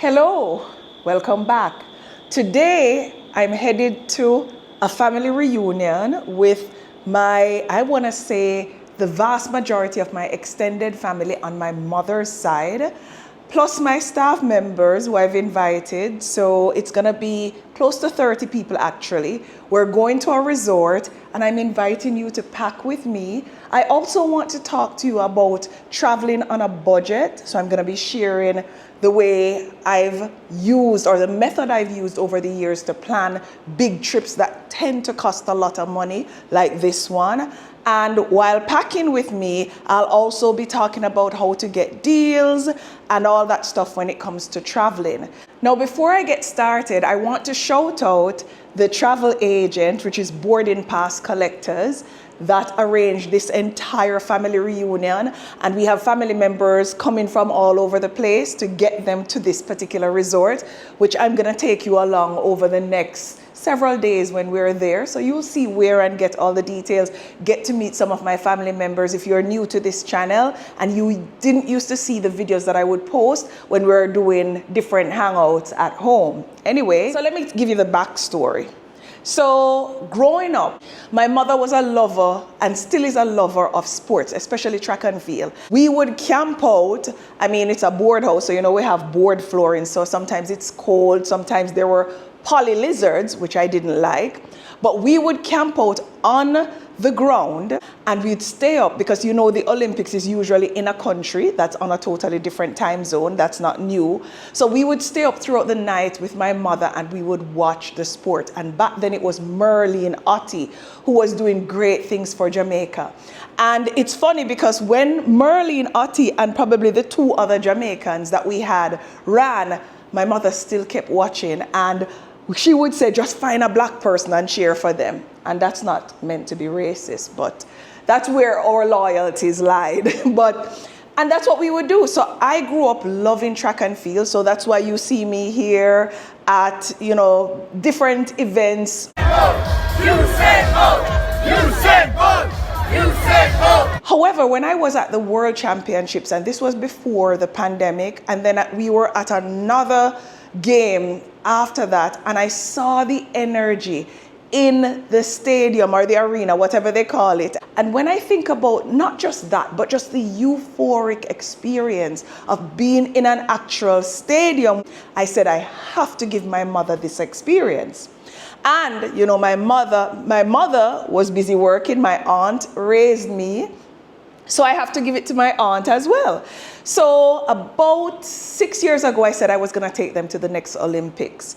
Hello, welcome back. Today, I'm headed to a family reunion with I want to say, the vast majority of my extended family on my mother's side, plus my staff members who I've invited. So it's going to be close to 30 people actually. We're going to a resort and I'm inviting you to pack with me. I also want to talk to you about traveling on a budget. So I'm going to be sharing the way I've used or the method I've used over the years to plan big trips that tend to cost a lot of money, like this one. And while packing with me, I'll also be talking about how to get deals and all that stuff when it comes to traveling. Now, before I get started, I want to shout out the travel agent, which is Boarding Pass Collectors, that arranged this entire family reunion. And we have family members coming from all over the place to get them to this particular resort, which I'm going to take you along over the next several days when we're there. So you'll see where and get all the details, get to meet some of my family members. If you're new to this channel and you didn't used to see the videos that I would post when we were doing different hangouts at home. Anyway, so let me give you the backstory. So growing up, my mother was a lover and still is a lover of sports, especially track and field. We would camp out. I mean, it's a board house, so you know we have board flooring, so sometimes it's cold, sometimes there were poly lizards, which I didn't like, but we would camp out on the ground and we'd stay up because you know the Olympics is usually in a country that's on a totally different time zone. That's not new. So we would stay up throughout the night with my mother and we would watch the sport. And back then it was Merlene Ottey who was doing great things for Jamaica. And it's funny because when Merlene Ottey and probably the two other Jamaicans that we had ran, my mother still kept watching and she would say, just find a black person and cheer for them. And that's not meant to be racist, but that's where our loyalties lied. And that's what we would do. So I grew up loving track and field. So that's why you see me here at, you know, different events. However, when I was at the World Championships, and this was before the pandemic, and then we were at another game after that, and I saw the energy in the stadium or the arena, whatever they call it. And when I think about not just that, but just the euphoric experience of being in an actual stadium, I said, I have to give my mother this experience. And, you know, my mother was busy working. My aunt raised me. So I have to give it to my aunt as well. So about 6 years ago, I said I was going to take them to the next Olympics.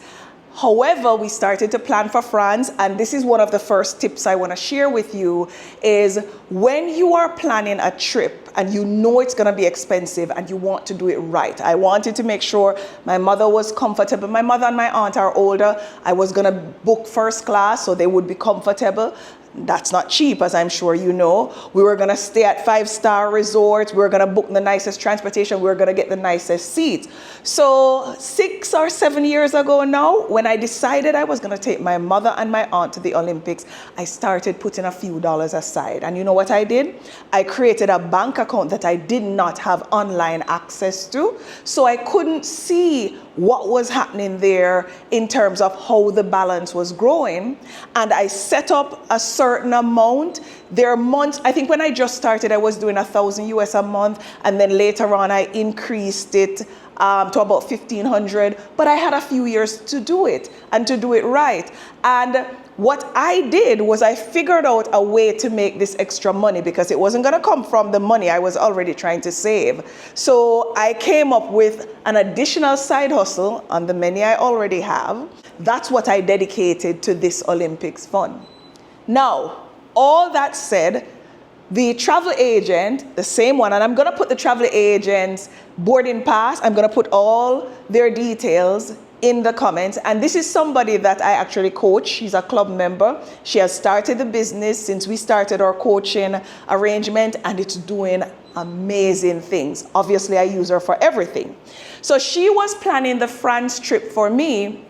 However, we started to plan for France, and this is one of the first tips I want to share with you is when you are planning a trip and you know it's going to be expensive and you want to do it right. I wanted to make sure my mother was comfortable. My mother and my aunt are older. I was going to book first class so they would be comfortable. That's not cheap, as I'm sure you know. We were going to stay at 5-star resorts. We were going to book the nicest transportation. We were going to get the nicest seats. So 6 or 7 years ago now, when I decided I was going to take my mother and my aunt to the Olympics, I started putting a few dollars aside. And you know what I did? I created a bank account that I did not have online access to. So I couldn't see what was happening there in terms of how the balance was growing. And I set up a certain amount. There are months, I think when I just started, I was doing $1,000 a month. And then later on, I increased it to about 1,500. But I had a few years to do it and to do it right. And what I did was I figured out a way to make this extra money because it wasn't going to come from the money I was already trying to save. So I came up with an additional side hustle on the many I already have. That's what I dedicated to this Olympics fund. Now, all that said, the travel agent, the same one, and I'm going to put the travel agent's boarding pass, I'm going to put all their details in the comments. And this is somebody that I actually coach. She's a club member. She has started the business since we started our coaching arrangement, and it's doing amazing things. Obviously, I use her for everything. So she was planning the France trip for me.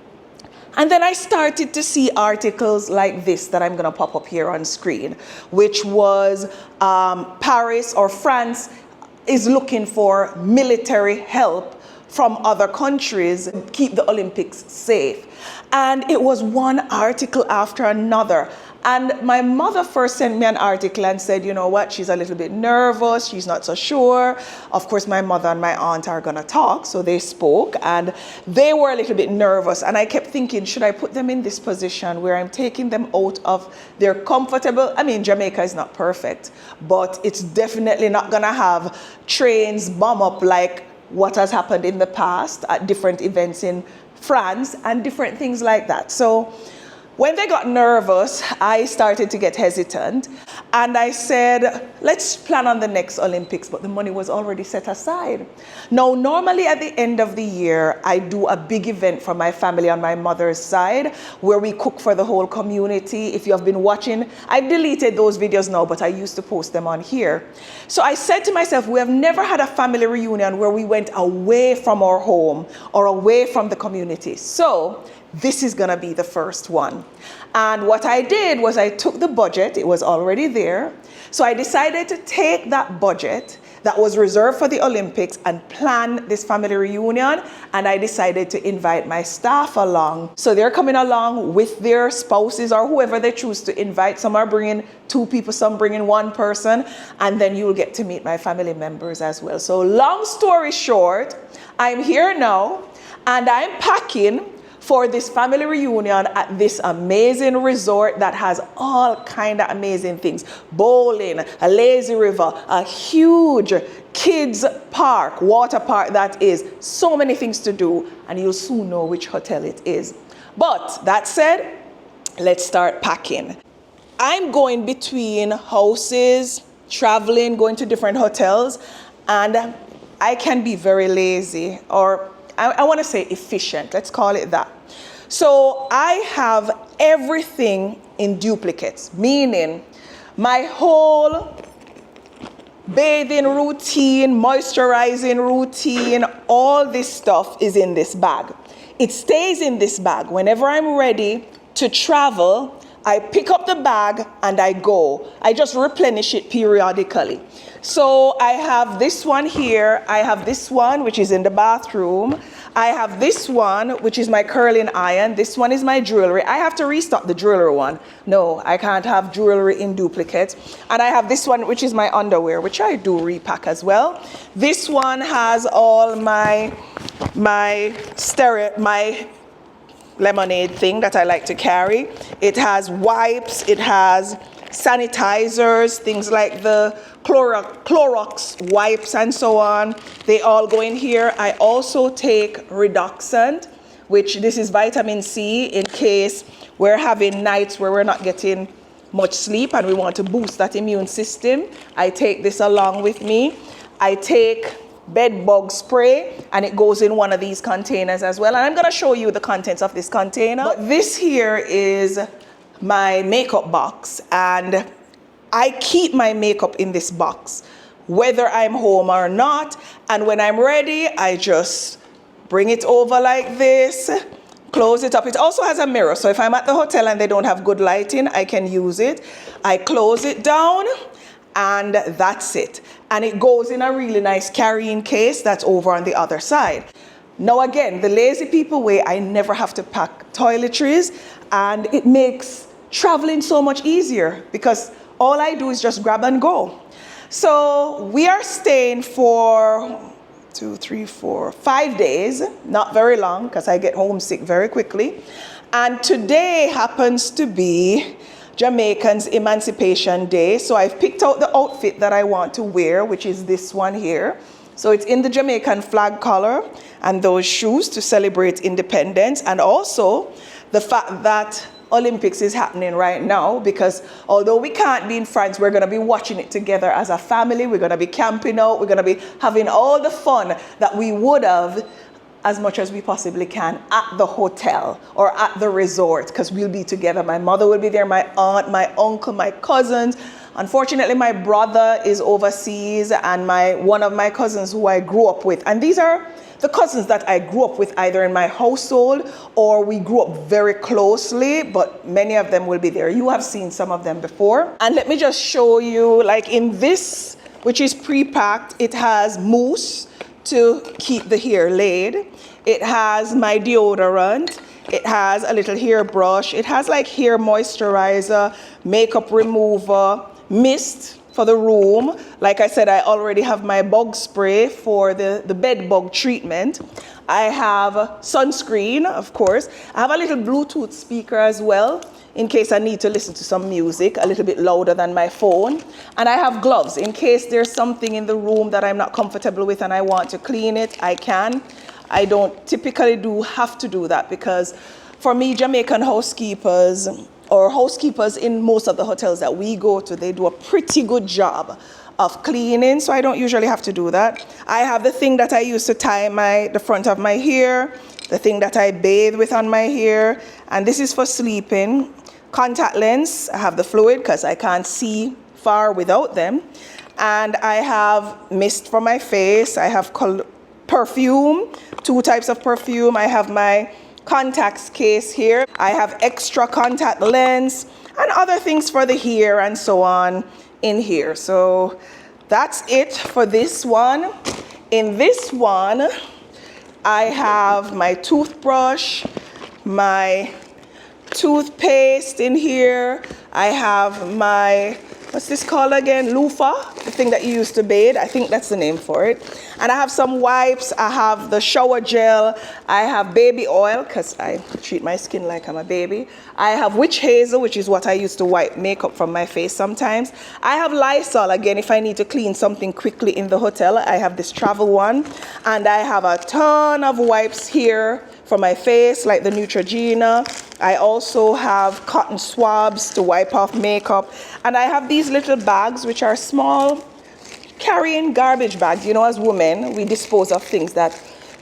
And then I started to see articles like this that I'm going to pop up here on screen, which was Paris or France is looking for military help from other countries, keep the Olympics safe. And it was one article after another. And my mother first sent me an article and said, you know what, she's a little bit nervous, she's not so sure. Of course, my mother and my aunt are gonna talk, so they spoke, and they were a little bit nervous. And I kept thinking, should I put them in this position where I'm taking them out of their comfortable, I mean, Jamaica is not perfect, but it's definitely not gonna have trains bomb up like what has happened in the past at different events in France and different things like that. So when they got nervous, I started to get hesitant, and I said, let's plan on the next Olympics, but the money was already set aside. Now, normally at the end of the year, I do a big event for my family on my mother's side, where we cook for the whole community. If you have been watching, I've deleted those videos now, but I used to post them on here. So I said to myself, we have never had a family reunion where we went away from our home or away from the community. So this is gonna be the first one. And what I did was I took the budget, it was already there. So I decided to take that budget that was reserved for the Olympics and plan this family reunion. And I decided to invite my staff along. So they're coming along with their spouses or whoever they choose to invite. Some are bringing 2 people, some bringing 1 person. And then you'll get to meet my family members as well. So long story short, I'm here now and I'm packing for this family reunion at this amazing resort that has all kind of amazing things. Bowling, a lazy river, a huge kids park, water park that is. So many things to do, and you'll soon know which hotel it is. But that said, let's start packing. I'm going between houses, traveling, going to different hotels, and I can be very lazy, or I want to say efficient, let's call it that. So I have everything in duplicates, meaning my whole bathing routine, moisturizing routine, all this stuff is in this bag. It stays in this bag. Whenever I'm ready to travel, I pick up the bag and I go. I just replenish it periodically. So I have this one here. I have this one, which is in the bathroom. I have this one, which is my curling iron. This one is my jewelry. I have to restock the jewelry one. No, I can't have jewelry in duplicates. And I have this one, which is my underwear, which I do repack as well. This one has all my lemonade thing that I like to carry. It has wipes, it has sanitizers, things like the Clorox wipes and so on. They all go in here. I also take Redoxant, which this is vitamin C in case we're having nights where we're not getting much sleep and we want to boost that immune system. I take this along with me. I take bed bug spray, and it goes in one of these containers as well. And I'm going to show you the contents of this container. But this here is my makeup box, and I keep my makeup in this box, whether I'm home or not. And when I'm ready, I just bring it over like this, close it up. It also has a mirror, so if I'm at the hotel and they don't have good lighting, I can use it. I close it down, and that's it. And it goes in a really nice carrying case that's over on the other side. Now again, the lazy people way, I never have to pack toiletries, and it makes traveling so much easier because all I do is just grab and go. So we are staying for 5 days, not very long because I get homesick very quickly. And today happens to be Jamaicans Emancipation Day. So I've picked out the outfit that I want to wear, which is this one here. So it's in the Jamaican flag color and those shoes to celebrate independence, and also the fact that Olympics is happening right now, because although we can't be in France, we're going to be watching it together as a family. We're going to be camping out. We're going to be having all the fun that we would have as much as we possibly can at the hotel or at the resort, because we'll be together. My mother will be there, my aunt, my uncle, my cousins. Unfortunately, my brother is overseas, and one of my cousins who I grew up with. And these are the cousins that I grew up with either in my household or we grew up very closely, but many of them will be there. You have seen some of them before. And let me just show you, like in this, which is pre-packed, it has mousse to keep the hair laid. It has my deodorant. It has a little hair brush. It has like hair moisturizer, makeup remover, mist for the room. Like I said, I already have my bug spray for the bed bug treatment. I have sunscreen, of course. I have a little Bluetooth speaker as well, in case I need to listen to some music a little bit louder than my phone. And I have gloves in case there's something in the room that I'm not comfortable with and I want to clean it, I can. I don't typically have to do that because for me, Jamaican housekeepers or housekeepers in most of the hotels that we go to, they do a pretty good job of cleaning, so I don't usually have to do that. I have the thing that I use to tie the front of my hair, the thing that I bathe with on my hair, and this is for sleeping. Contact lens, I have the fluid because I can't see far without them. And I have mist for my face, I have perfume, 2 types of perfume. I have my contacts case here. I have extra contact lens and other things for the hair and so on in here. So that's it for this one. In this one, I have my toothbrush, my toothpaste in here. I have my, what's this called again? Loofah, the thing that you use to bathe. I think that's the name for it. And I have some wipes. I have the shower gel. I have baby oil, because I treat my skin like I'm a baby. I have witch hazel, which is what I use to wipe makeup from my face sometimes. I have Lysol, again, if I need to clean something quickly in the hotel. I have this travel one. And I have a ton of wipes here for my face, like the Neutrogena. I also have cotton swabs to wipe off makeup. And I have these little bags, which are small carrying garbage bags. You know, as women, we dispose of things that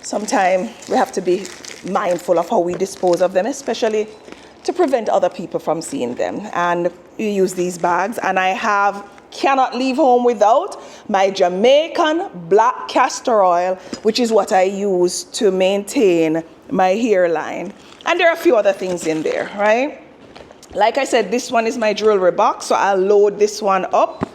sometimes we have to be mindful of how we dispose of them, especially to prevent other people from seeing them. And you use these bags. And I cannot leave home without my Jamaican black castor oil, which is what I use to maintain my hairline. And there are a few other things in there, right? Like I said, this one is my jewelry box, so I'll load this one up.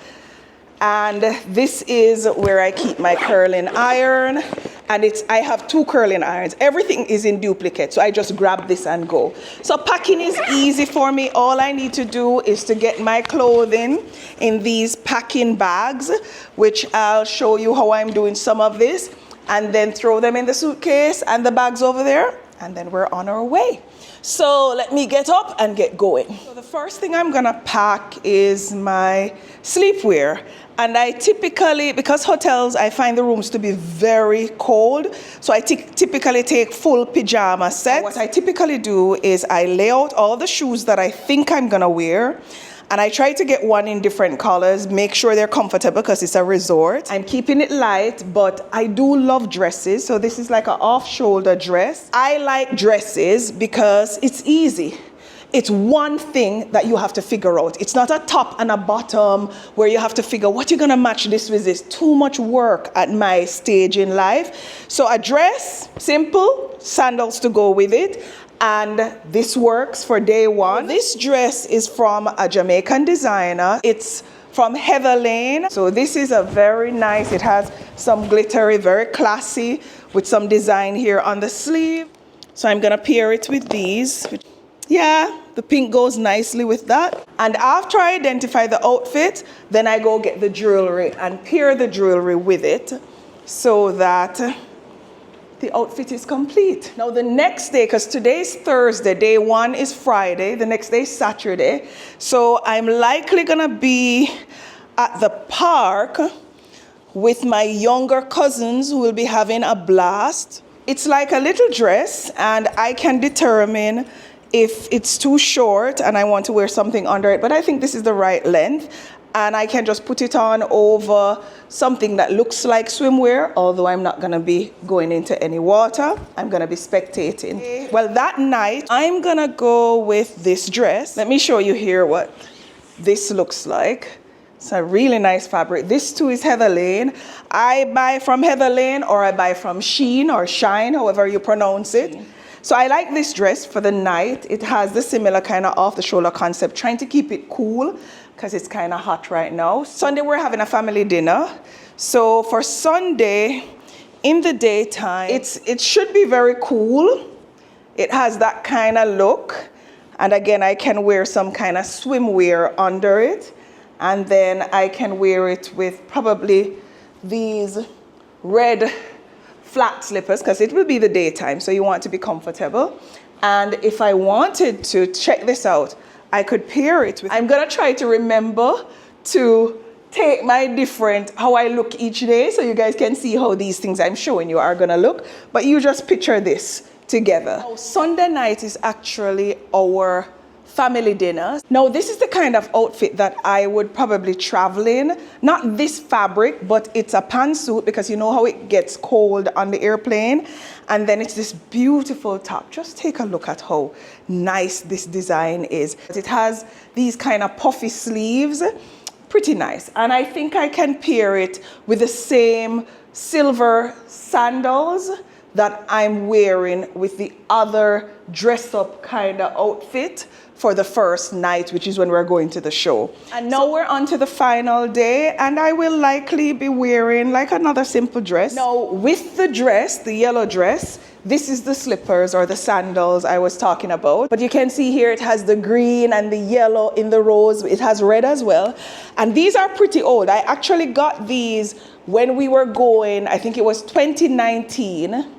And this is where I keep my curling iron. And I have 2 curling irons. Everything is in duplicate, so I just grab this and go. So packing is easy for me. All I need to do is to get my clothing in these packing bags, which I'll show you how I'm doing some of this, and then throw them in the suitcase and the bags over there, and then we're on our way. So let me get up and get going. So the first thing I'm gonna pack is my sleepwear. And I typically, because hotels, I find the rooms to be very cold, so I typically take full pajama sets. What I typically do is I lay out all the shoes that I think I'm gonna wear, and I try to get one in different colors, make sure they're comfortable because it's a resort. I'm keeping it light, but I do love dresses, so this is like an off-shoulder dress. I like dresses because it's easy. It's one thing that you have to figure out. It's not a top and a bottom where you have to figure what you're gonna match this with. This too much work at my stage in life. So a dress, simple, sandals to go with it. And this works for day one. This dress is from a Jamaican designer. It's from Heather Lane. So this is a very nice, it has some glittery, very classy, with some design here on the sleeve. So I'm gonna pair it with these. Yeah, the pink goes nicely with that. And after I identify the outfit, then I go get the jewelry and pair the jewelry with it so that the outfit is complete. Now the next day, because today's Thursday, day one is Friday, the next day is Saturday. So I'm likely gonna be at the park with my younger cousins who will be having a blast. It's like a little dress, and I can determine if it's too short and I want to wear something under it, but I think this is the right length, and I can just put it on over something that looks like swimwear, although I'm not gonna be going into any water. I'm gonna be spectating. Well, that night, I'm gonna go with this dress. Let me show you here what this looks like. It's a really nice fabric. This too is Heather Lane. I buy from Heather Lane, or I buy from Sheen or Shine, however you pronounce it. So I like this dress for the night. It has the similar kind of off-the-shoulder concept, trying to keep it cool because it's kind of hot right now. Sunday, we're having a family dinner. So for Sunday, in the daytime, it should be very cool. It has that kind of look. And again, I can wear some kind of swimwear under it. And then I can wear it with probably these red flat slippers because it will be the daytime. So you want to be comfortable. And if I wanted to, check this out, I could pair it with, I'm gonna try to remember to take my different, how I look each day so you guys can see how these things I'm showing you are gonna look. But you just picture this together. Now, Sunday night is actually our family dinner. Now, this is the kind of outfit that I would probably travel in. Not this fabric, but it's a pantsuit because you know how it gets cold on the airplane. And then it's this beautiful top. Just take a look at how nice this design is. It has these kind of puffy sleeves. Pretty nice. And I think I can pair it with the same silver sandals that I'm wearing with the other dress up kind of outfit for the first night, which is when we're going to the show. And now we're on to the final day, and I will likely be wearing like another simple dress. Now with the dress, the yellow dress, this is the slippers or the sandals I was talking about. But you can see here it has the green and the yellow in the rose. It has red as well. And these are pretty old. I actually got these when we were going, I think it was 2019.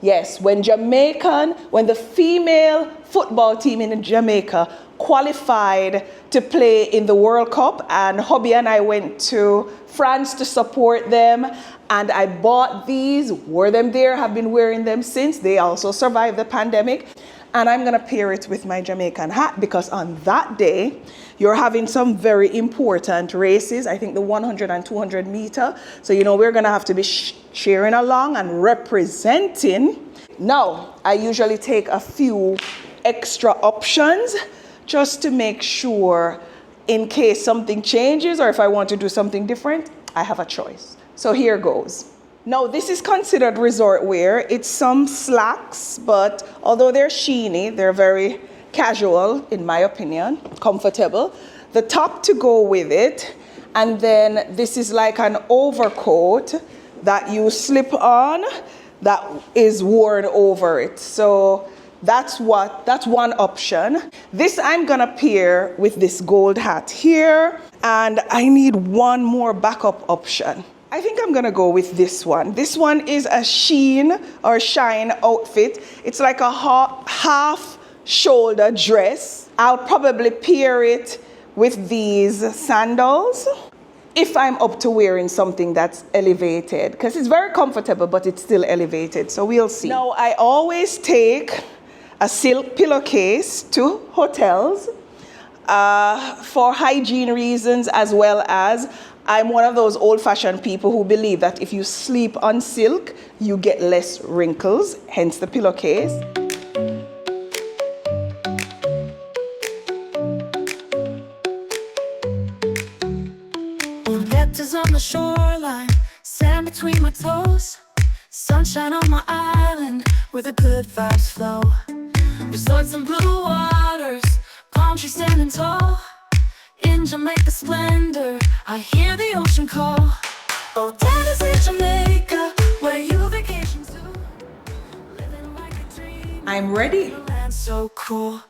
Yes, when the female football team in Jamaica qualified to play in the World Cup, and hubby and I went to France to support them, and I bought these, wore them there, have been wearing them since. They also survived the pandemic. And I'm gonna pair it with my Jamaican hat because on that day, you're having some very important races. I think the 100 and 200 meter. So, you know, we're gonna have to be cheering along and representing. Now, I usually take a few extra options just to make sure in case something changes or if I want to do something different, I have a choice. So here goes. Now, this is considered resort wear. It's some slacks, but although they're sheeny, they're very casual, in my opinion, comfortable. The top to go with it, and then this is like an overcoat that you slip on that is worn over it. So that's one option. This I'm gonna pair with this gold hat here, and I need one more backup option. I think I'm gonna go with this one. This one is a sheen or shine outfit. It's like a half shoulder dress. I'll probably pair it with these sandals if I'm up to wearing something that's elevated, because it's very comfortable, but it's still elevated. So we'll see. Now, I always take a silk pillowcase to hotels for hygiene reasons, as well as I'm one of those old-fashioned people who believe that if you sleep on silk, you get less wrinkles, hence the pillowcase. Letters on the shoreline, sand between my toes, sunshine on my island where the good vibes flow. Resorts and blue waters, palm trees standing tall. In Jamaica splendor, I hear the ocean call. Oh, that is in Jamaica, where you vacation to. Living like a dream. I'm ready. Land so cool.